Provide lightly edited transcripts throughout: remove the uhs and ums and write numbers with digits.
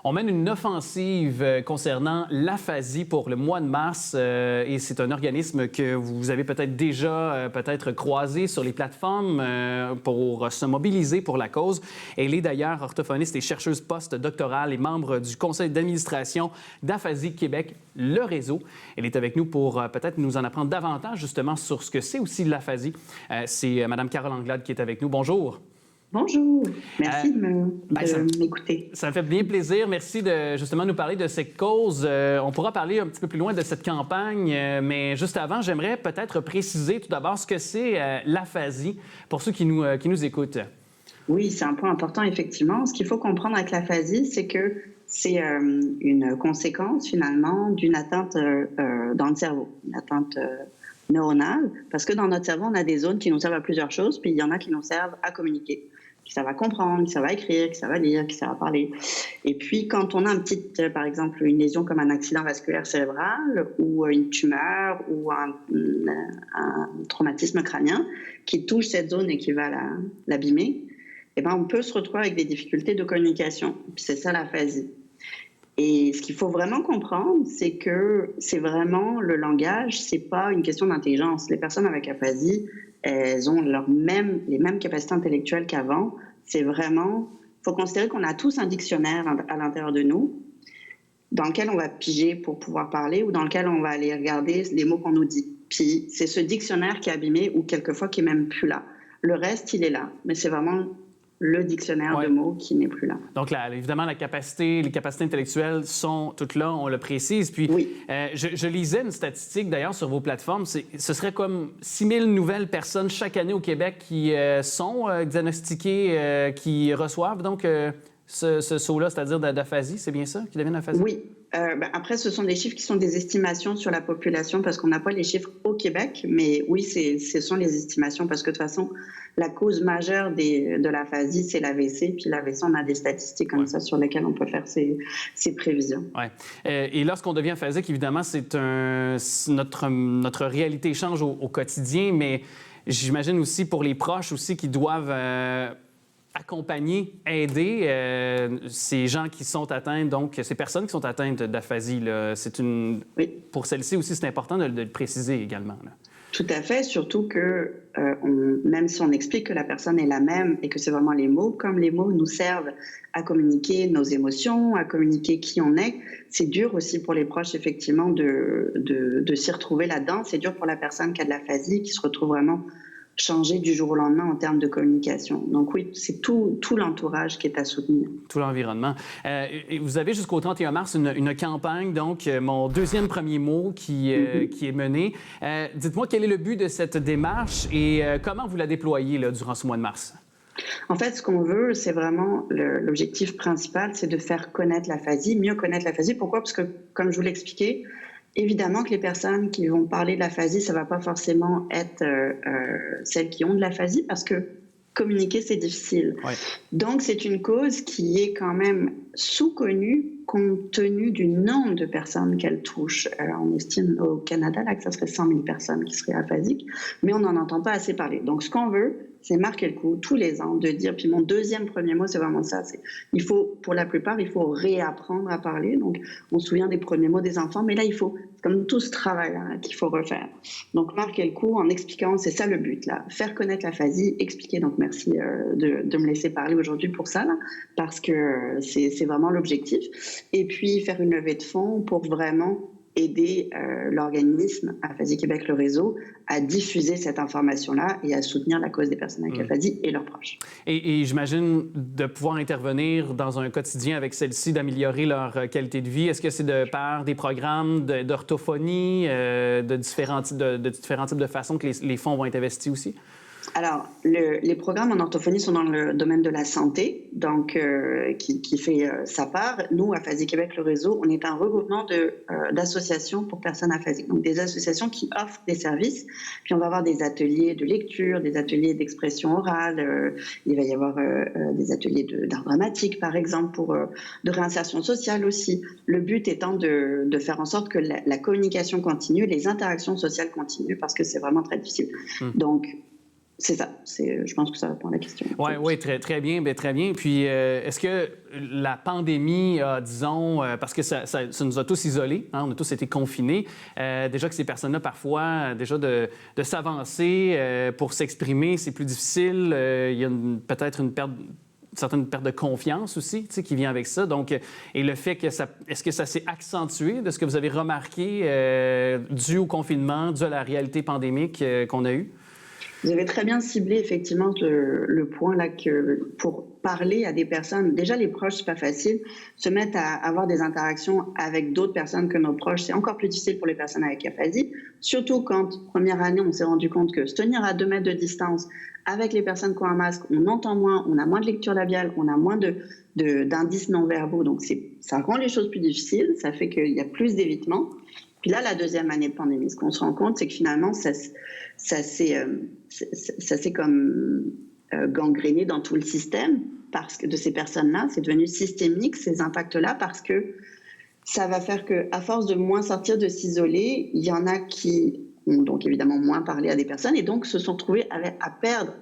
On mène une offensive concernant l'aphasie pour le mois de mars et c'est un organisme que vous avez peut-être déjà croisé sur les plateformes pour se mobiliser pour la cause. Elle est d'ailleurs orthophoniste et chercheuse post-doctorale et membre du conseil d'administration d'Aphasie Québec, le réseau. Elle est avec nous pour peut-être nous en apprendre davantage justement sur ce que c'est aussi l'aphasie. C'est Mme Carole Anglade qui est avec nous. Bonjour. Bonjour, merci de m'écouter. Ça me fait bien plaisir. Merci de justement nous parler de cette cause. On pourra parler un petit peu plus loin de cette campagne, mais juste avant, j'aimerais peut-être préciser tout d'abord ce que c'est l'aphasie pour ceux qui nous écoutent. Oui, c'est un point important, effectivement. Ce qu'il faut comprendre avec l'aphasie, c'est que c'est une conséquence finalement d'une atteinte dans le cerveau, une atteinte neuronale, parce que dans notre cerveau, on a des zones qui nous servent à plusieurs choses, puis il y en a qui nous servent à communiquer, qui servent à comprendre, qui servent à écrire, qui servent à lire, qui servent à parler. Et puis, quand on a par exemple, une lésion comme un accident vasculaire cérébral ou une tumeur ou un traumatisme crânien qui touche cette zone et qui va l'abîmer, eh ben, on peut se retrouver avec des difficultés de communication. Puis c'est ça l'aphasie. Et ce qu'il faut vraiment comprendre, c'est que c'est vraiment le langage, c'est pas une question d'intelligence. Les personnes avec aphasie, elles ont les mêmes capacités intellectuelles qu'avant. C'est vraiment, faut considérer qu'on a tous un dictionnaire à l'intérieur de nous, dans lequel on va piger pour pouvoir parler ou dans lequel on va aller regarder les mots qu'on nous dit. Puis c'est ce dictionnaire qui est abîmé ou quelquefois qui est même plus là. Le reste, il est là, mais c'est vraiment le dictionnaire de mots qui n'est plus là. Donc, évidemment, les capacités intellectuelles sont toutes là, on le précise. Puis, oui. Je lisais une statistique, d'ailleurs, sur vos plateformes. Ce serait comme 6 000 nouvelles personnes chaque année au Québec qui sont diagnostiquées, qui reçoivent donc ce saut-là, c'est-à-dire d'aphasie. C'est bien ça, qui deviennent aphasie? Oui. Après, ce sont des chiffres qui sont des estimations sur la population parce qu'on n'a pas les chiffres au Québec, mais oui, ce sont les estimations parce que de toute façon, la cause majeure de l'aphasie, c'est l'AVC. Puis l'AVC, on a des statistiques comme ça sur lesquelles on peut faire ces prévisions. Oui. Et lorsqu'on devient aphasique, évidemment, notre réalité change au quotidien, mais j'imagine aussi pour les proches aussi qui doivent accompagner, aider ces gens qui sont atteints, donc ces personnes qui sont atteintes d'aphasie. Oui. Pour celles-ci aussi, c'est important de le préciser également. Là. Tout à fait, surtout que même si on explique que la personne est la même et que c'est vraiment les mots, comme les mots nous servent à communiquer nos émotions, à communiquer qui on est, c'est dur aussi pour les proches, effectivement, de s'y retrouver là-dedans. C'est dur pour la personne qui a de l'aphasie, qui se retrouve vraiment changer du jour au lendemain en termes de communication. Donc oui, c'est tout l'entourage qui est à soutenir. Tout l'environnement. Vous avez jusqu'au 31 mars une campagne, donc mon deuxième premier mot qui est menée. Dites-moi quel est le but de cette démarche et comment vous la déployez là, durant ce mois de mars? En fait, ce qu'on veut, c'est vraiment l'objectif principal, c'est de faire connaître l'aphasie, mieux connaître l'aphasie. Pourquoi? Parce que, comme je vous l'expliquais, évidemment que les personnes qui vont parler de l'aphasie, ça ne va pas forcément être celles qui ont de l'aphasie parce que communiquer, c'est difficile. Ouais. Donc, c'est une cause qui est quand même sous-connue compte tenu du nombre de personnes qu'elle touche. On estime au Canada là, que ça serait 100 000 personnes qui seraient aphasiques, mais on n'en entend pas assez parler. Donc, ce qu'on veut, c'est marquer le coup tous les ans, de dire, puis mon premier mot, c'est vraiment ça, pour la plupart, il faut réapprendre à parler. Donc, on se souvient des premiers mots des enfants, mais là, c'est comme tout ce travail qu'il faut refaire. Donc, marquer le coup en expliquant, c'est ça le but, là, faire connaître l'aphasie, expliquer. Donc, merci de me laisser parler aujourd'hui pour ça, là, parce que c'est vraiment l'objectif. Et puis, faire une levée de fonds pour vraiment aider l'organisme Aphasie Québec, le réseau, à diffuser cette information-là et à soutenir la cause des personnes avec aphasie et leurs proches. Et j'imagine de pouvoir intervenir dans un quotidien avec celles-ci, d'améliorer leur qualité de vie. Est-ce que c'est de par des programmes d'orthophonie, de différents types de façons que les fonds vont être investis aussi? Alors, les programmes en orthophonie sont dans le domaine de la santé, donc qui fait sa part. Nous, Aphasie Québec, le réseau, on est un regroupement d'associations pour personnes aphasiques, donc des associations qui offrent des services. Puis on va avoir des ateliers de lecture, des ateliers d'expression orale, il va y avoir des ateliers d'art dramatique, par exemple, de réinsertion sociale aussi. Le but étant de faire en sorte que la communication continue, les interactions sociales continuent, parce que c'est vraiment très difficile. Donc, C'est ça. Je pense que ça répond à la question. Oui, très bien. Bien, très bien. Puis, est-ce que la pandémie a, disons, parce que ça nous a tous isolés, hein, on a tous été confinés, déjà que ces personnes-là, parfois, déjà de s'avancer pour s'exprimer, c'est plus difficile. Il y a peut-être une certaine perte de confiance aussi, qui vient avec ça. Donc, et le fait que est-ce que ça s'est accentué de ce que vous avez remarqué dû au confinement, dû à la réalité pandémique qu'on a eue? Vous avez très bien ciblé effectivement le point là que pour parler à des personnes, déjà les proches, c'est pas facile, se mettre à avoir des interactions avec d'autres personnes que nos proches, c'est encore plus difficile pour les personnes avec aphasie, surtout quand, première année, on s'est rendu compte que se tenir à 2 mètres de distance avec les personnes qui ont un masque, on entend moins, on a moins de lecture labiale, on a moins d'indices non-verbaux, donc ça rend les choses plus difficiles, ça fait qu'il y a plus d'évitement. Puis là, la deuxième année de pandémie, ce qu'on se rend compte, c'est que finalement, ça s'est comme gangréné dans tout le système parce que de ces personnes-là, c'est devenu systémique ces impacts-là parce que ça va faire qu'à force de moins sortir, de s'isoler, il y en a qui ont donc évidemment moins parlé à des personnes et donc se sont trouvés à perdre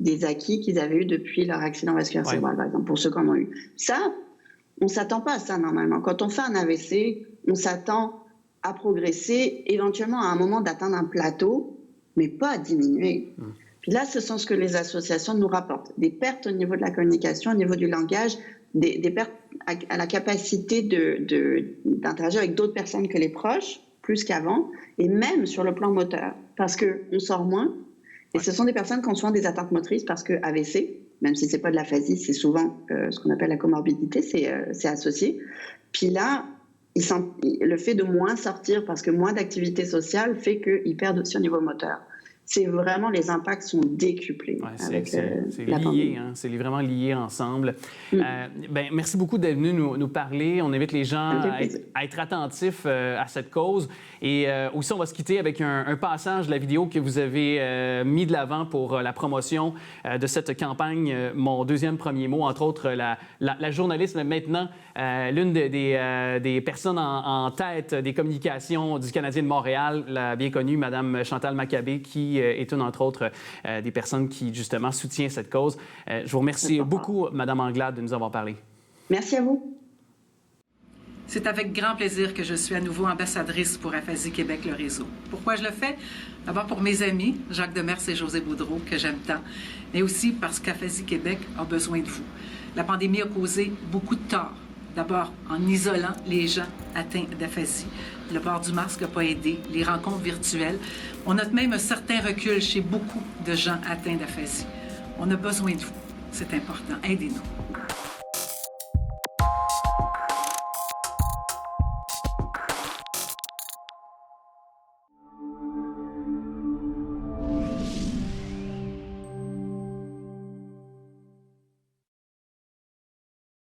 des acquis qu'ils avaient eus depuis leur accident vasculaire cérébral, par exemple, pour ceux qui en ont eu. Ça, on ne s'attend pas à ça normalement. Quand on fait un AVC, on s'attend à progresser, éventuellement à un moment d'atteindre un plateau, mais pas à diminuer. Puis là, ce sont ce que les associations nous rapportent. Des pertes au niveau de la communication, au niveau du langage, des pertes à la capacité d'interagir avec d'autres personnes que les proches, plus qu'avant, et même sur le plan moteur, parce qu'on sort moins. Et ce sont des personnes qui ont souvent des atteintes motrices, parce que AVC, même si ce n'est pas de l'aphasie, c'est souvent ce qu'on appelle la comorbidité, c'est associé. Puis là, le fait de moins sortir parce que moins d'activité sociale fait qu'ils perdent aussi au niveau moteur. C'est vraiment, les impacts sont décuplés. Ouais, c'est lié, hein? C'est vraiment lié ensemble. Merci beaucoup d'être venu nous parler. On invite les gens à être attentifs à cette cause. Et aussi, on va se quitter avec un passage de la vidéo que vous avez mis de l'avant pour la promotion de cette campagne « Mon deuxième premier mot », entre autres la journaliste, mais maintenant l'une des personnes en tête des communications du Canadien de Montréal, la bien connue Mme Chantal Maccabé, qui est une, entre autres, des personnes qui, justement, soutient cette cause. Je vous remercie beaucoup, Mme Anglade, de nous avoir parlé. Merci à vous. C'est avec grand plaisir que je suis à nouveau ambassadrice pour Aphasie Québec, le réseau. Pourquoi je le fais? D'abord pour mes amis, Jacques Demers et José Boudreau, que j'aime tant, mais aussi parce qu'Aphasie Québec a besoin de vous. La pandémie a causé beaucoup de tort. D'abord, en isolant les gens atteints d'aphasie. Le port du masque n'a pas aidé, les rencontres virtuelles. On note même un certain recul chez beaucoup de gens atteints d'aphasie. On a besoin de vous. C'est important. Aidez-nous.